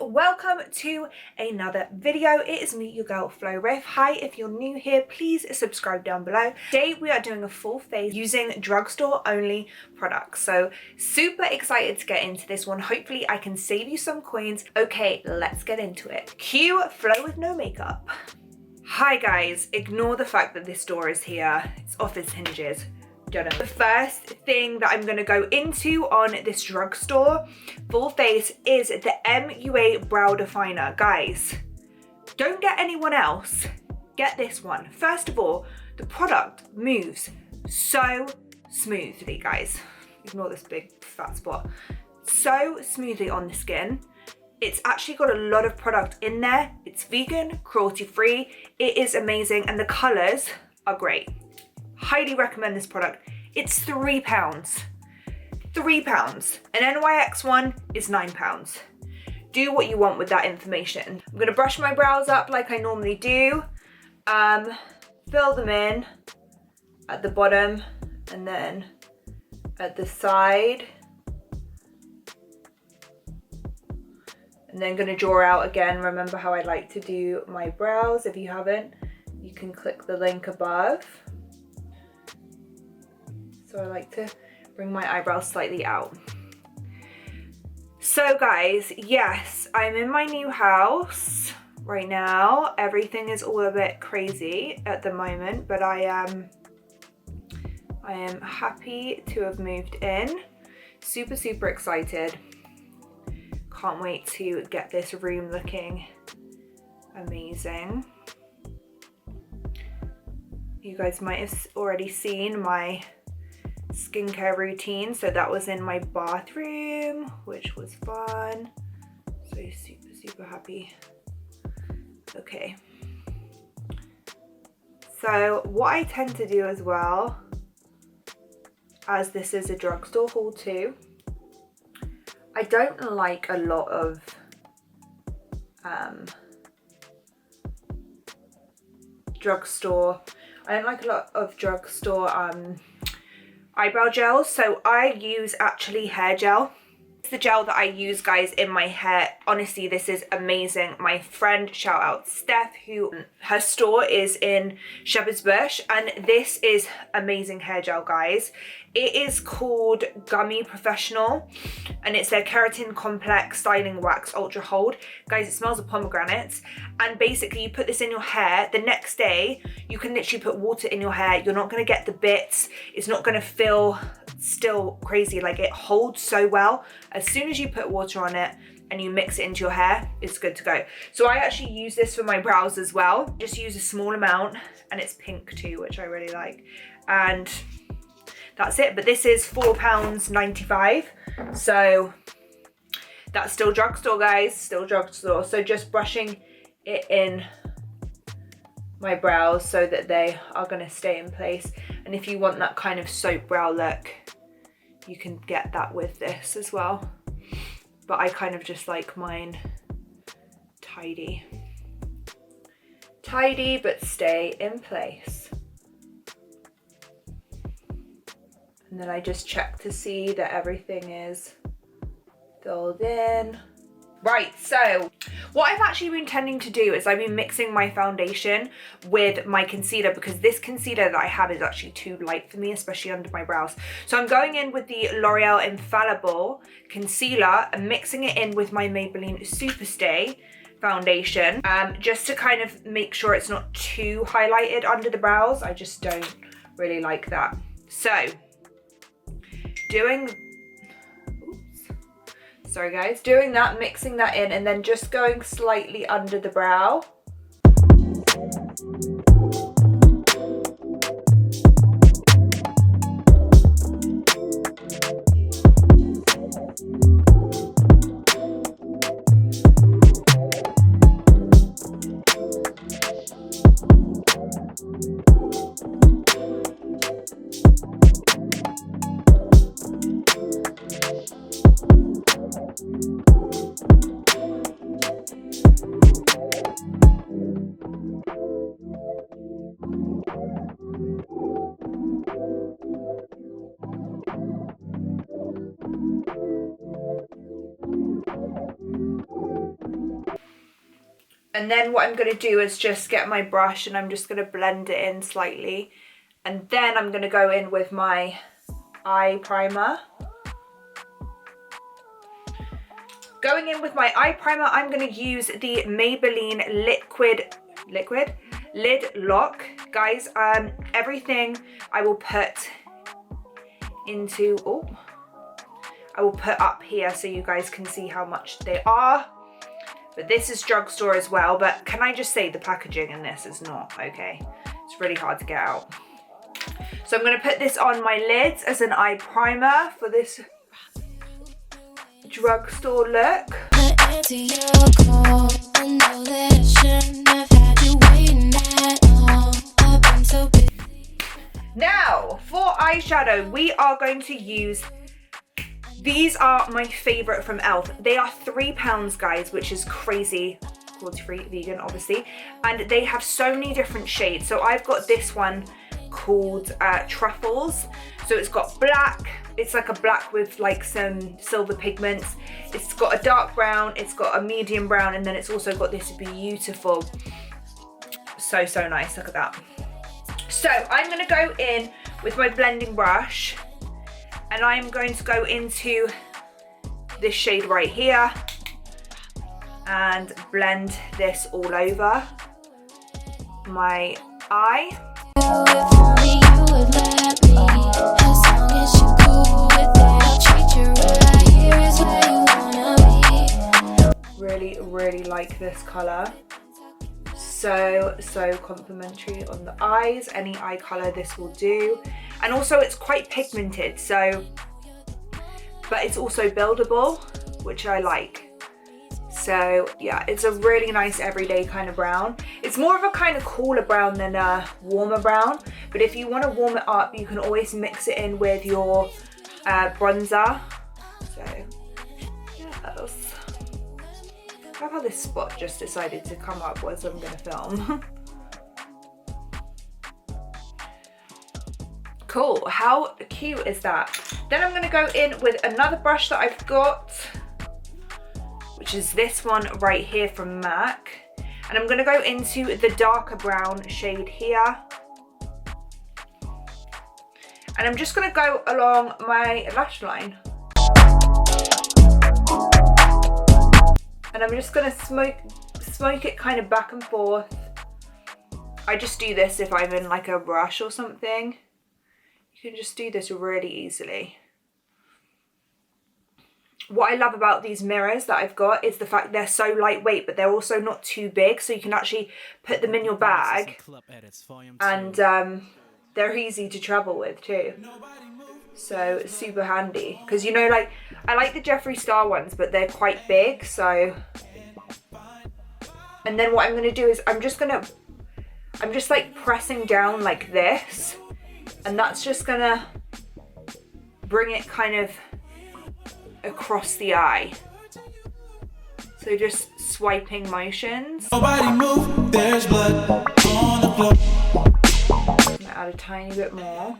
welcome to another video. It is me, your girl FloRiff. Hi, if you're new here, please subscribe down below. Today we are doing a full face using drugstore only products, so super excited to get into this one. Hopefully I can save you some coins. Okay, let's get into it. Cue Flo with no makeup. Hi guys, ignore the fact that this door is here. It's off its hinges. The first thing that I'm going to go into on this drugstore full face is the MUA Brow Definer. Guys, don't get anyone else, get this one. First of all, the product moves so smoothly, guys. Ignore this big fat spot. So smoothly on the skin. It's actually got a lot of product in there. It's vegan, cruelty free. It is amazing and the colours are great. Highly recommend this product. It's £3. £3. An NYX one is £9. Do what you want with that information. I'm gonna brush my brows up like I normally do. Fill them in at the bottom and then at the side. And then gonna draw out again. Remember how I like to do my brows. If you haven't, you can click the link above. So I like to bring my eyebrows slightly out. So guys, yes, I'm in my new house right now. Everything is all a bit crazy at the moment, but I am happy to have moved in. Super excited. Can't wait to get this room looking amazing. You guys might have already seen my skincare routine, so that was in my bathroom, which was fun. So super happy. Okay, so what I tend to do as well, as this is a drugstore haul too, I don't like a lot of drugstore eyebrow gels, so I use actually hair gel. It's the gel that I use, guys, in my hair. Honestly, this is amazing. My friend, shout out Steph, who her store is in Shepherd's Bush, and this is amazing hair gel, guys. It is called Gummy Professional and it's their keratin complex styling wax ultra hold. Guys, it smells of pomegranates, and basically you put this in your hair. The next day you can literally put water in your hair. You're not going to get the bits. It's not going to feel still crazy. Like, it holds so well. As soon as you put water on it and you mix it into your hair, it's good to go. So I actually use this for my brows as well. Just use a small amount, and it's pink too, which I really like. And that's it. But this is £4.95, so that's still drugstore, guys, still drugstore. So just brushing it in my brows so that they are going to stay in place. And if you want that kind of soap brow look, you can get that with this as well. But I kind of just like mine tidy but stay in place. And then I just check to see that everything is filled in. Right, so what I've actually been tending to do is I've been mixing my foundation with my concealer, because this concealer that I have is actually too light for me, especially under my brows. So I'm going in with the L'Oreal Infallible concealer and mixing it in with my Maybelline Superstay foundation, just to kind of make sure it's not too highlighted under the brows. I just don't really like that. So doing that, mixing that in, and then just going slightly under the brow. And then what I'm going to do is just get my brush and I'm just going to blend it in slightly. And then I'm going to go in with my eye primer. Going in with my eye primer, I'm going to use the Maybelline Lid Lock. Guys, everything I will put into, I will put up here so you guys can see how much they are. But this is Drugstore as well. But can I just say the packaging in this is not okay. It's really hard to get out. So I'm going to put this on my lids as an eye primer for this Drugstore look. Now for eyeshadow, we are going to use, these are my favorite from e.l.f. They are £3, guys, which is crazy. Cruelty-free, vegan, obviously. And they have so many different shades. So I've got this one called Truffles. So it's got black, it's like a black with like some silver pigments. It's got a dark brown, it's got a medium brown, and then it's also got this beautiful, so nice, look at that. So I'm going to go in with my blending brush and I'm going to go into this shade right here and blend this all over my eye. Really like this color. So complimentary on the eyes. Any eye color this will do. And also it's quite pigmented, so, but it's also buildable, which I like. So yeah, it's a really nice everyday kind of brown. It's more of a kind of cooler brown than a warmer brown, but if you want to warm it up, you can always mix it in with your bronzer. So yes. I love how this spot just decided to come up as I'm going to film. Cool, how cute is that? Then I'm going to go in with another brush that I've got, which is this one right here from MAC. And I'm going to go into the darker brown shade here. And I'm just going to go along my lash line. And I'm just going to smoke it kind of back and forth. I just do this if I'm in like a rush or something. You can just do this really easily. What I love about these mirrors that I've got is the fact they're so lightweight, but they're also not too big, so you can actually put them in your bag, and they're easy to travel with too. So it's super handy, because you know, like, I like the Jeffree Star ones, but they're quite big, so. And then what I'm gonna do is I'm just like pressing down like this, and that's just gonna bring it kind of across the eye. So just swiping motions. Nobody move, there's blood on the floor. I'm gonna add a tiny bit more.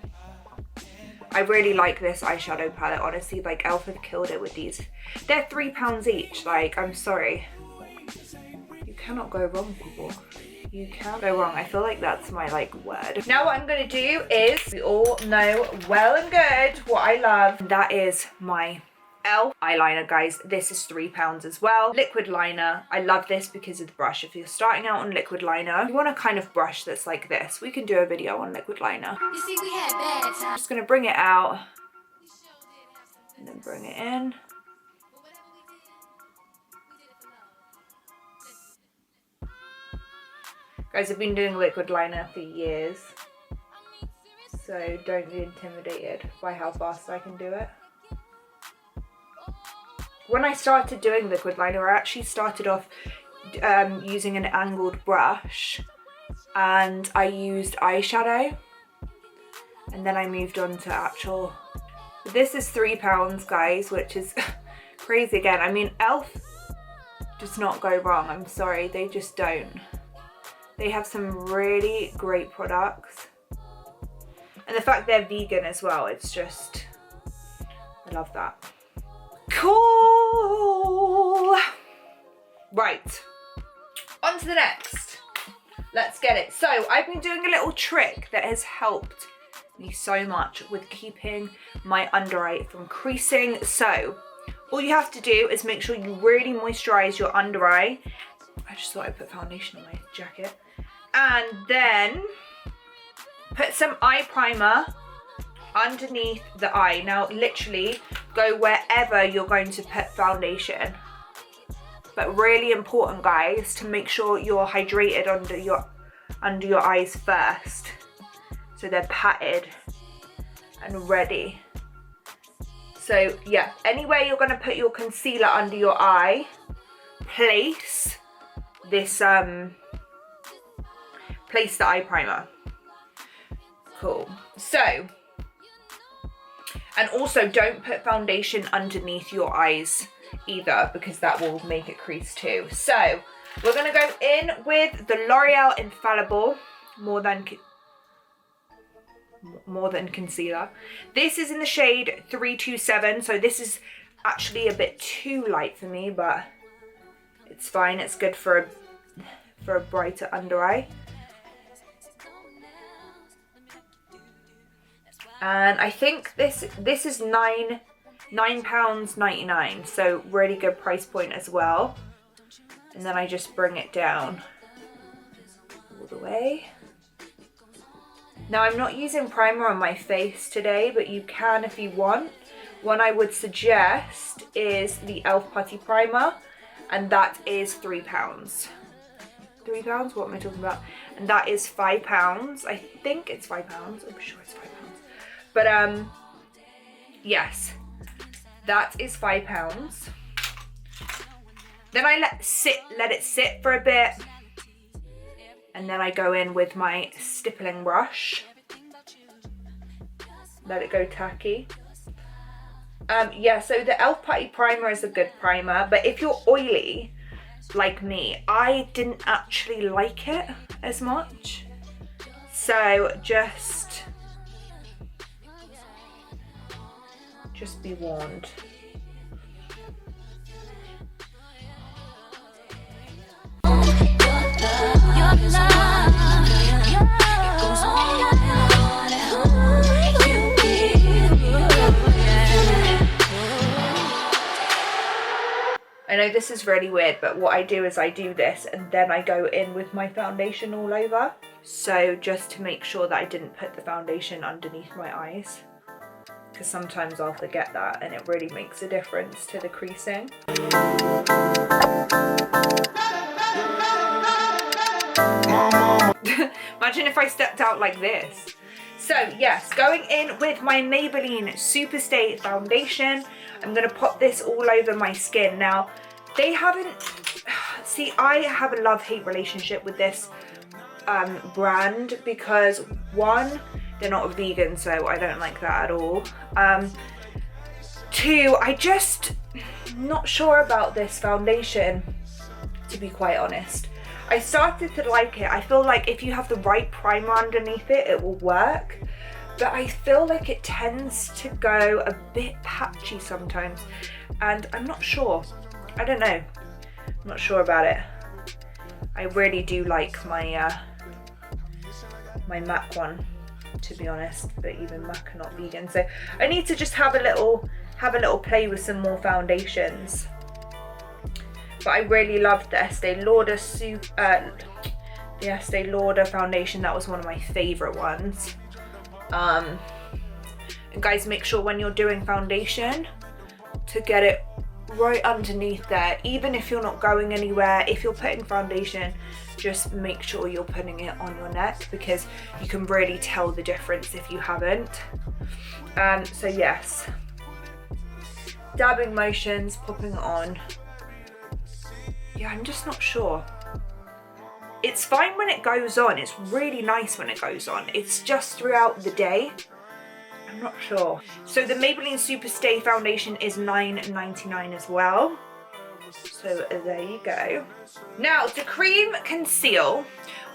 I really like this eyeshadow palette, honestly. Like, e.l.f. have killed it with these. They're £3 each. Like, I'm sorry. You cannot go wrong, people. You can't go wrong. I feel like that's my like word. Now what I'm gonna do is, we all know well and good what I love. And that is my e.l.f. eyeliner, guys. This is £3 as well. Liquid liner. I love this because of the brush. If you're starting out on liquid liner, you want a kind of brush that's like this. We can do a video on liquid liner. You see, we had bad times. I'm just gonna bring it out and then bring it in. Guys, I've been doing liquid liner for years, so don't be intimidated by how fast I can do it. When I started doing liquid liner, I actually started off using an angled brush, and I used eyeshadow, and then I moved on to actual. This is £3, guys, which is crazy again. I mean, e.l.f. does not go wrong. I'm sorry, they just don't. They have some really great products. And the fact they're vegan as well, it's just, I love that. Cool. Right. on to the next. Let's get it. So I've been doing a little trick that has helped me so much with keeping my under eye from creasing. So all you have to do is make sure you really moisturize your under eye. I just thought I'd put foundation on my jacket. And then put some eye primer underneath the eye. Now literally go wherever you're going to put foundation. But really important, guys, to make sure you're hydrated under your eyes first. So they're patted and ready. So yeah, anywhere you're gonna put your concealer under your eye, place this place the eye primer. Cool. So, and also don't put foundation underneath your eyes either, because that will make it crease too. So we're gonna go in with the L'Oreal Infallible More Than Concealer. This is in the shade 327, so this is actually a bit too light for me, but it's fine. It's good for a brighter under eye. And I think this is £9.99, so really good price point as well. And then I just bring it down all the way. Now I'm not using primer on my face today, but you can if you want. One I would suggest is the e.l.f. Putty Primer, and that is £3. £3? What am I talking about? And that is £5. I think it's £5. I'm sure it's £5. But yes, that is £5. Then I let it sit for a bit, and then I go in with my stippling brush. Let it go tacky. Yeah, so the e.l.f. Putty Primer is a good primer, but if you're oily like me, I didn't actually like it as much. So just be warned. I know this is really weird, but what I do is I do this and then I go in with my foundation all over. So just to make sure that I didn't put the foundation underneath my eyes, because sometimes I'll forget that and it really makes a difference to the creasing. Imagine if I stepped out like this. So yes, going in with my Maybelline Superstay foundation. I'm going to pop this all over my skin. Now, they haven't... See, I have a love-hate relationship with this brand because, one, they're not vegan, so I don't like that at all. Two, I just not sure about this foundation, to be quite honest. I started to like it. I feel like if you have the right primer underneath it, it will work. But I feel like it tends to go a bit patchy sometimes. And I'm not sure. I don't know. I'm not sure about it. I really do like my my MAC one, to be honest. But even MAC are not vegan. So I need to just have a little play with some more foundations. But I really loved the Estee Lauder foundation. That was one of my favourite ones. And guys, make sure when you're doing foundation to get it right underneath there. Even if you're not going anywhere, if you're putting foundation, just make sure you're putting it on your neck, because you can really tell the difference if you haven't. So yes, dabbing motions, popping it on. Yeah, I'm just not sure. It's fine when it goes on. It's really nice when it goes on. It's just throughout the day. I'm not sure. So the Maybelline Superstay foundation is $9.99 as well. So there you go. Now to cream conceal,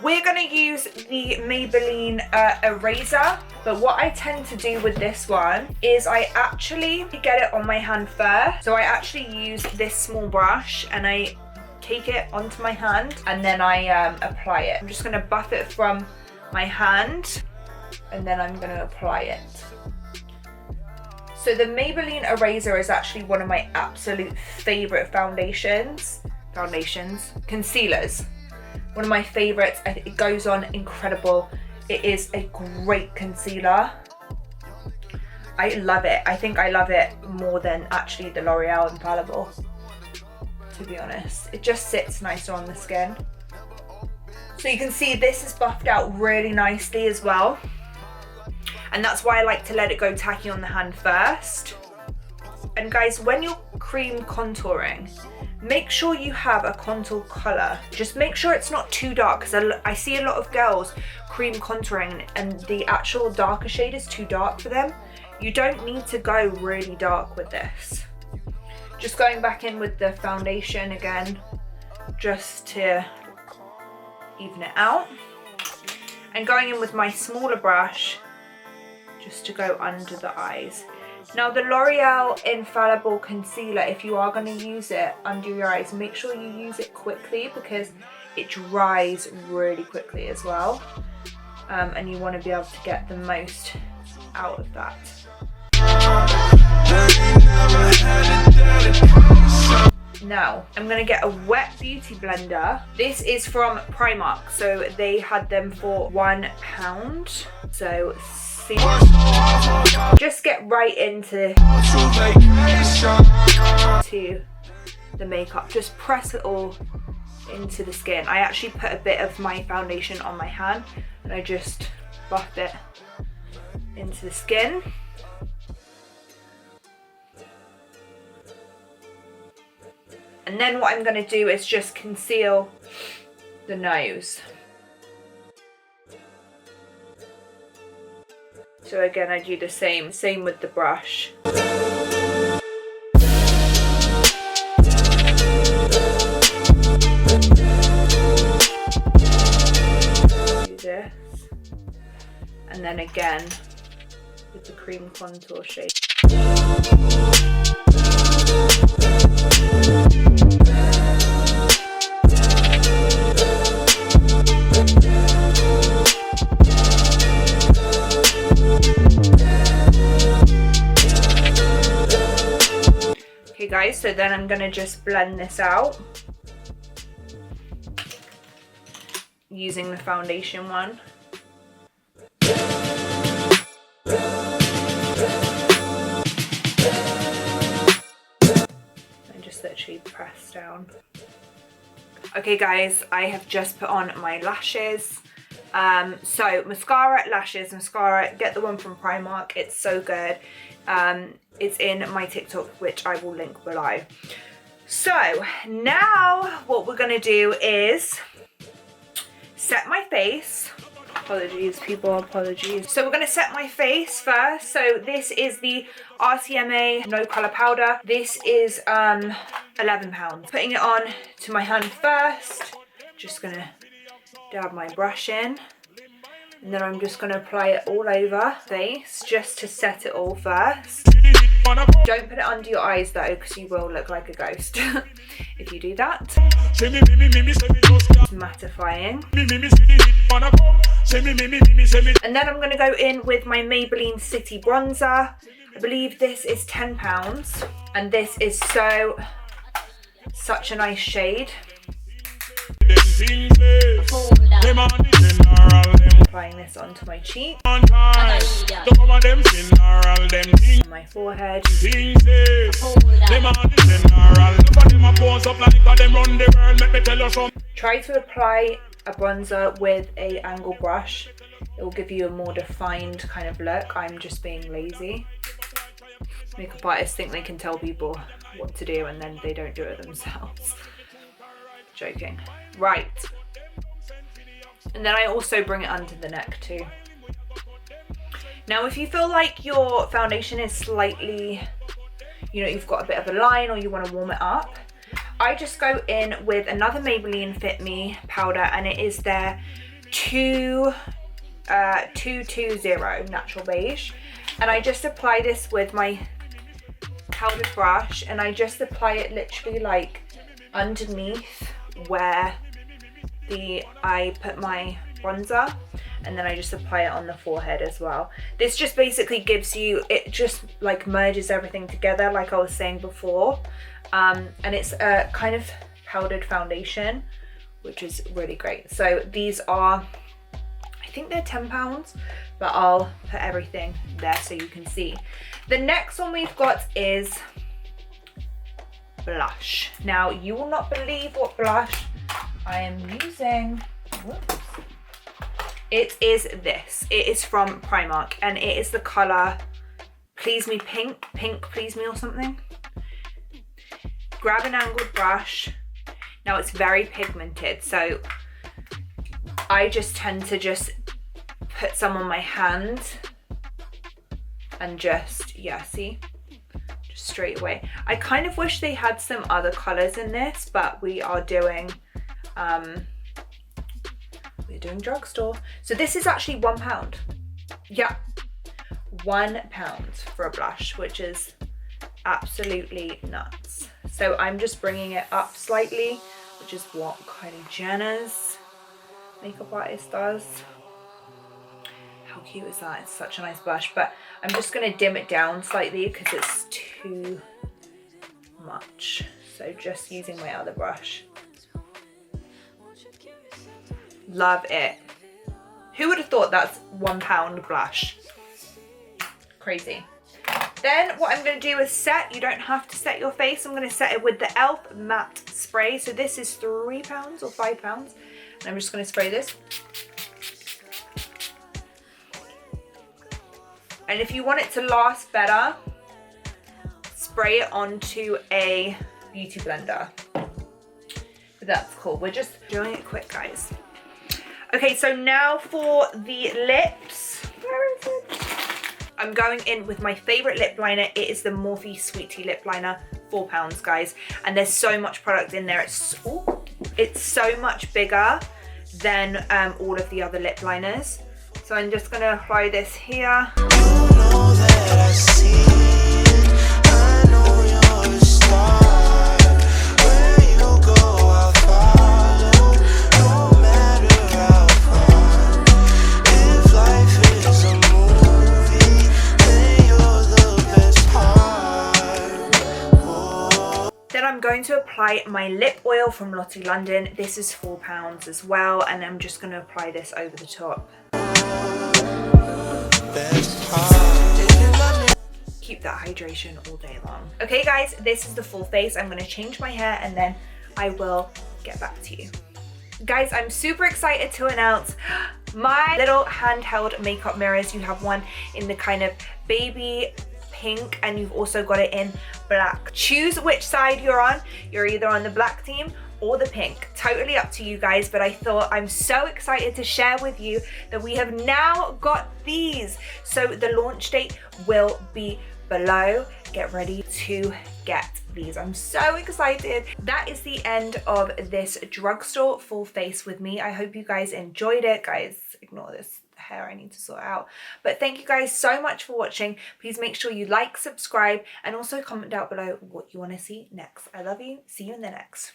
we're going to use the Maybelline eraser. But what I tend to do with this one is I actually get it on my hand first. So I actually use this small brush and I take it onto my hand and then I apply it. I'm just going to buff it from my hand and then I'm going to apply it. So the Maybelline Eraser is actually one of my absolute favourite concealers. One of my favourites. It goes on incredible. It is a great concealer. I love it. I think I love it more than actually the L'Oreal Infallible, to be honest. It just sits nicer on the skin. So you can see this is buffed out really nicely as well. And that's why I like to let it go tacky on the hand first. And guys, when you're cream contouring, make sure you have a contour color. Just make sure it's not too dark, because I see a lot of girls cream contouring and the actual darker shade is too dark for them. You don't need to go really dark with this. Just going back in with the foundation again, just to even it out. And going in with my smaller brush, just to go under the eyes. Now the L'Oreal Infallible Concealer, if you are going to use it under your eyes, make sure you use it quickly because it dries really quickly as well. And you want to be able to get the most out of that. Now, I'm going to get a wet beauty blender. This is from Primark, so they had them for £1. So see, just get right into the makeup. Just press it all into the skin. I actually put a bit of my foundation on my hand and I just buff it into the skin. And then what I'm going to do is just conceal the nose. So again, I do the same with the brush. Do this. And then again with the cream contour shade. Okay guys, so then I'm gonna just blend this out using the foundation one. And just literally press down. Okay guys, I have just put on my lashes. So mascara, get the one from Primark. It's so good. It's in my TikTok, which I will link below. So now what we're gonna do is set my face. Apologies people, apologies. So we're gonna set my face first. So this is the RCMA no color powder. This is £11. Putting it on to my hand first. Just gonna dab my brush in. And then I'm just going to apply it all over the face just to set it all first. Don't put it under your eyes though, because you will look like a ghost if you do that. It's mattifying. And then I'm going to go in with my Maybelline City Bronzer. I believe this is £10 and this is such a nice shade. Applying this onto my cheek, my forehead. Try to apply a bronzer with a angle brush. It will give you a more defined kind of look. I'm just being lazy. Makeup artists think they can tell people what to do and then they don't do it themselves. Joking. Right. And then I also bring it under the neck too. Now if you feel like your foundation is slightly, you've got a bit of a line or you want to warm it up, I just go in with another Maybelline Fit Me powder and it is their 220 Natural Beige. And I just apply this with my powdered brush and I just apply it literally like underneath where I put my bronzer, and then I just apply it on the forehead as well. This just basically gives you, it just like merges everything together like I was saying before. And it's a kind of powdered foundation, which is really great. So these are, I think they're £10, but I'll put everything there so you can see. The next one we've got is blush. Now you will not believe what blush I am using. Whoops. It is this. It is from Primark, and it is the colour Please Me Pink, Please Me or something. Grab an angled brush. Now it's very pigmented, so I just tend to just put some on my hand and just, yeah, see? Just straight away. I kind of wish they had some other colours in this, but we are doing Drugstore. So this is actually £1. Yeah, £1 for a blush, which is absolutely nuts. So I'm just bringing it up slightly, which is what Kylie Jenner's makeup artist does. How cute is that? It's such a nice blush, but I'm just going to dim it down slightly because it's too much. So just using my other brush. Love it. Who would have thought that's £1 blush? Crazy. Then what I'm going to do is set. You don't have to set your face. I'm going to set it with the e.l.f. matte spray. So this is £3 or £5. And I'm just going to spray this. And if you want it to last better, spray it onto a beauty blender. But that's cool. We're just doing it quick, guys. Okay, so now for the lips. Where is it? I'm going in with my favorite lip liner. It is the Morphe Sweet Tea Lip Liner, £4, guys. And there's so much product in there. It's so much bigger than all of the other lip liners. So I'm just gonna apply this here. You know that I see it. I know you're a star. Where you go, I'll follow. No matter how far. If life is a movie, then you're the best part. Oh. Then I'm going to apply my lip oil from Lottie London. This is £4 as well, and I'm just gonna apply this over the top. Keep that hydration all day long. Okay guys, this is the full face. I'm going to change my hair and then I will get back to you. Guys, I'm super excited to announce my little handheld makeup mirrors. You have one in the kind of baby pink and you've also got it in black. Choose which side you're on. You're either on the black team or the pink. Totally up to you guys, but I thought I'm so excited to share with you that we have now got these. So the launch date will be below. Get ready to get these. I'm so excited. That is the end of this Drugstore full face with me. I hope you guys enjoyed it. Guys, ignore this hair I need to sort out. But thank you guys so much for watching. Please make sure you like, subscribe, and also comment down below what you want to see next. I love you. See you in the next.